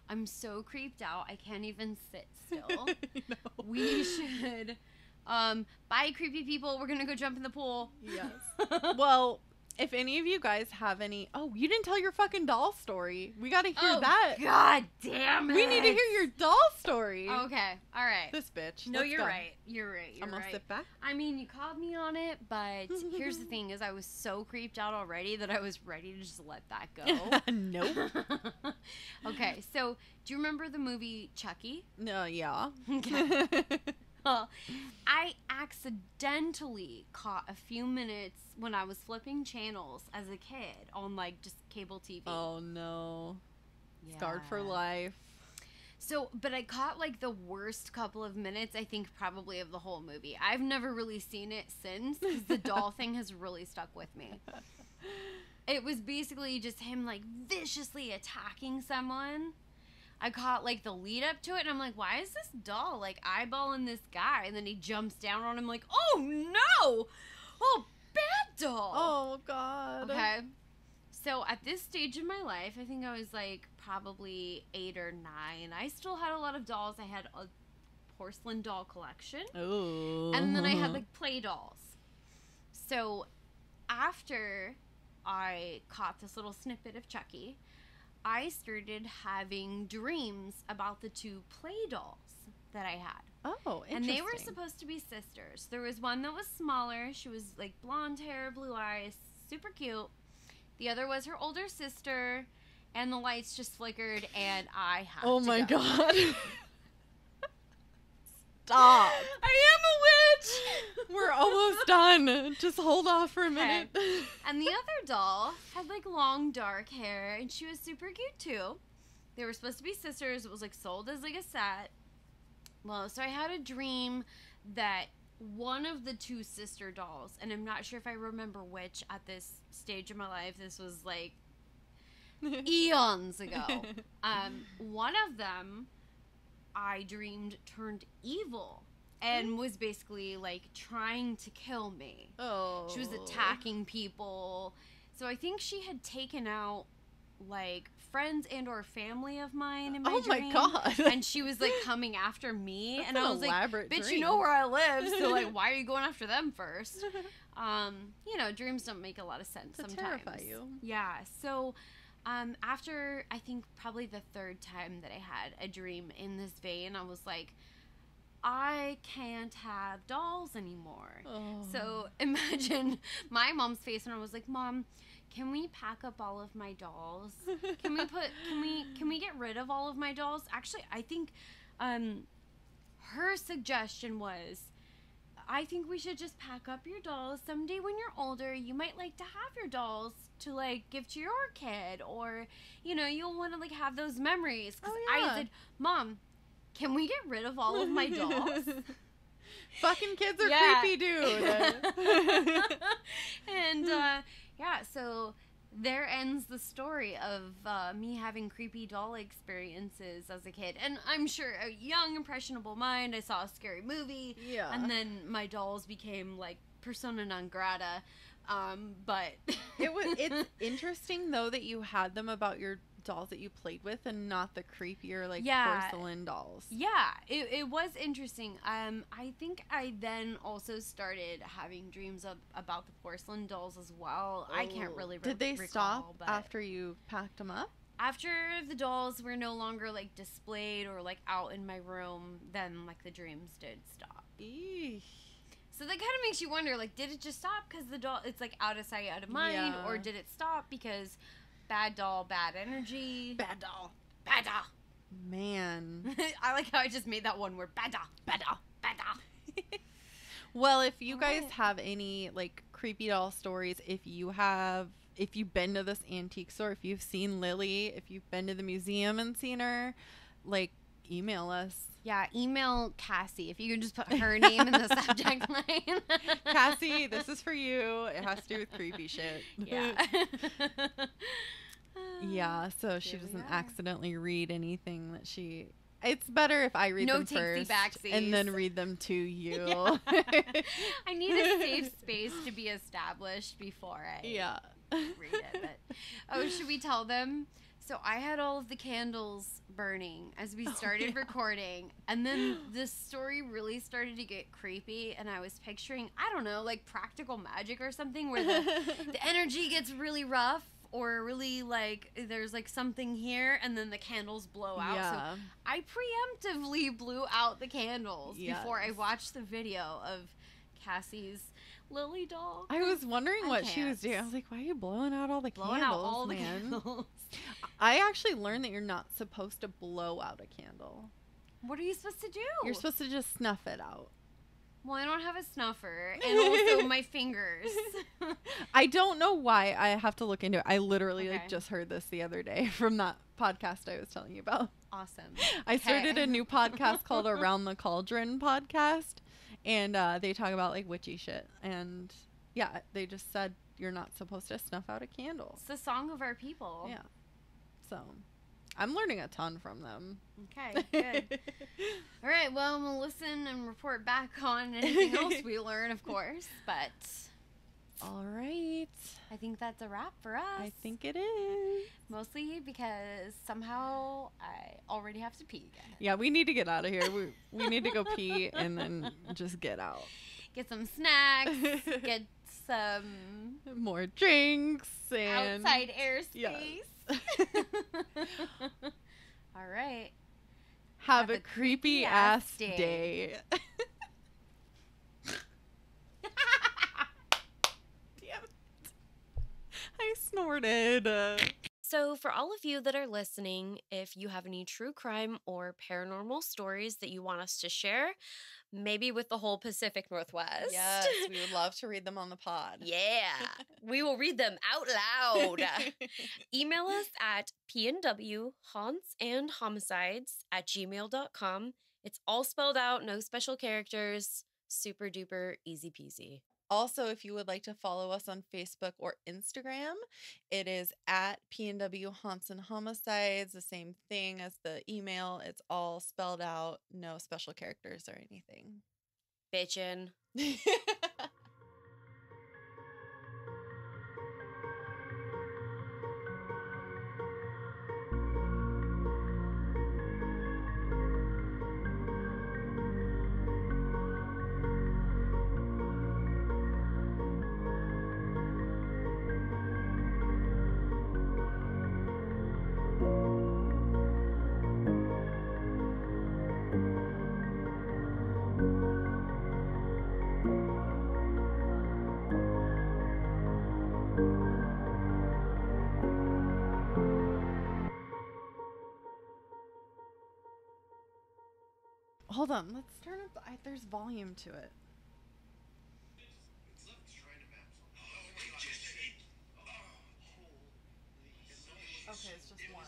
I'm so creeped out I can't even sit still. No. We should bye creepy people, we're gonna go jump in the pool. Yes. Well, if any of you guys have any... Oh, you didn't tell your fucking doll story. We gotta hear that. God damn it. We need to hear your doll story. Okay. All right. This bitch. No, you're right. You're right. I'm gonna sit back. I mean, you called me on it, but here's the thing is I was so creeped out already that I was ready to just let that go. Nope. Okay, so do you remember the movie Chucky? No, yeah. Okay. I accidentally caught a few minutes when I was flipping channels as a kid on, like, just cable TV. Oh, no. Yeah. Scarred for life. So, but I caught, like, the worst couple of minutes, I think, probably of the whole movie. I've never really seen it since, because the doll thing has really stuck with me. It was basically just him, like, viciously attacking someone. I caught, like, the lead up to it, and I'm like, why is this doll, like, eyeballing this guy? And then he jumps down on him, like, oh, no! Oh, bad doll! Oh, God. Okay. So, at this stage in my life, I think I was, like, probably 8 or 9. I still had a lot of dolls. I had a porcelain doll collection. Oh. And then I had, like, play dolls. So, after I caught this little snippet of Chucky, I started having dreams about the 2 play dolls that I had. Oh, interesting. And they were supposed to be sisters. There was one that was smaller. She was, like, blonde hair, blue eyes, super cute. The other was her older sister, and the lights just flickered, and I had Oh to my go. God. Stop. I am a witch. We're almost done. Just hold off for a minute. And the other doll had like long dark hair, and she was super cute too. They were supposed to be sisters. It was like sold as like a set. Well, so I had a dream that one of the two sister dolls, and I'm not sure if I remember which at this stage of my life. This was like eons ago. One of them I dreamed turned evil and was basically like trying to kill me. Oh. She was attacking people. So I think she had taken out like friends and or family of mine in my dream. Oh my God. And she was like coming after me. That's and an I was like, bitch, dream. you know where I live, so like why are you going after them first? You know, dreams don't make a lot of sense To sometimes. terrify you. Yeah. So after I think probably the third time that I had a dream in this vein, I was like, I can't have dolls anymore. Oh. So imagine my mom's face when I was like, Mom, can we pack up all of my dolls? Can we get rid of all of my dolls? Actually, I think her suggestion was, I think we should just pack up your dolls. Someday when you're older, you might like to have your dolls to like give to your kid, or you know, you'll want to like have those memories. Because I said, Mom, can we get rid of all of my dolls? Fucking kids are creepy, dude. And yeah, so there ends the story of me having creepy doll experiences as a kid. And I'm sure a young, impressionable mind, I saw a scary movie. Yeah. And then my dolls became like persona non grata. But it's interesting though that you had them about your dolls that you played with and not the creepier like porcelain dolls. Yeah, it was interesting. I think I then also started having dreams about the porcelain dolls as well. I can't really Did they recall, stop but after you packed them up? after the dolls were no longer like displayed or like out in my room, then like the dreams did stop. Eesh. So that kind of makes you wonder, like, did it just stop because the doll, it's like out of sight, out of mind, or did it stop because bad doll, bad energy? Bad doll. Bad doll. Man. I like how I just made that one word. Bad doll. Bad doll. Bad doll. Well, if you guys have any like creepy doll stories, if you've been to this antique store, if you've seen Lilly, if you've been to the museum and seen her, like, email us. Yeah, email Cassie. If you can just put her name in the subject line. Cassie, this is for you. It has to do with creepy shit. Yeah. Yeah, so she doesn't accidentally read anything that she... It's better if I read them first and then read them to you. Yeah. I need a safe space to be established before I read it. But, oh, should we tell them? So I had all of the candles burning as we started recording, and then this story really started to get creepy, and I was picturing, I don't know, like practical magic or something where the energy gets really rough, or really like there's like something here, and then the candles blow out. Yeah. So I preemptively blew out the candles before I watched the video of Cassie's Lilly doll. I was wondering what she was doing. I was like, why are you blowing out all the candles, out all man? The candles. I actually learned that you're not supposed to blow out a candle. What are you supposed to do? You're supposed to just snuff it out. Well, I don't have a snuffer, and also my fingers. I don't know why. I have to look into it. I literally like just heard this the other day from that podcast I was telling you about. Awesome. I started a new podcast called Around the Cauldron podcast, and they talk about like witchy shit. And yeah, they just said you're not supposed to snuff out a candle. It's the song of our people. Yeah. So I'm learning a ton from them. Okay, good. All right, well, we'll listen and report back on anything else we learn, of course. But all right. I think that's a wrap for us. I think it is. Mostly because somehow I already have to pee again. Yeah, we need to get out of here. We need to go pee and then just get out. Get some snacks. Get some more drinks and outside airspace. Yes. All right. Have a creepy ass day. Damn it. I snorted. started. So, for all of you that are listening, if you have any true crime or paranormal stories that you want us to share, maybe with the whole Pacific Northwest. Yes, we would love to read them on the pod. Yeah, we will read them out loud. Email us at pnwhauntsandhomicides@gmail.com. It's all spelled out, no special characters, super duper easy peasy. Also, if you would like to follow us on Facebook or Instagram, it is at PNW Haunts and Homicides, the same thing as the email. It's all spelled out, no special characters or anything. Bitchin'. Hold on, let's turn up. There's volume to it. Okay, it's just one.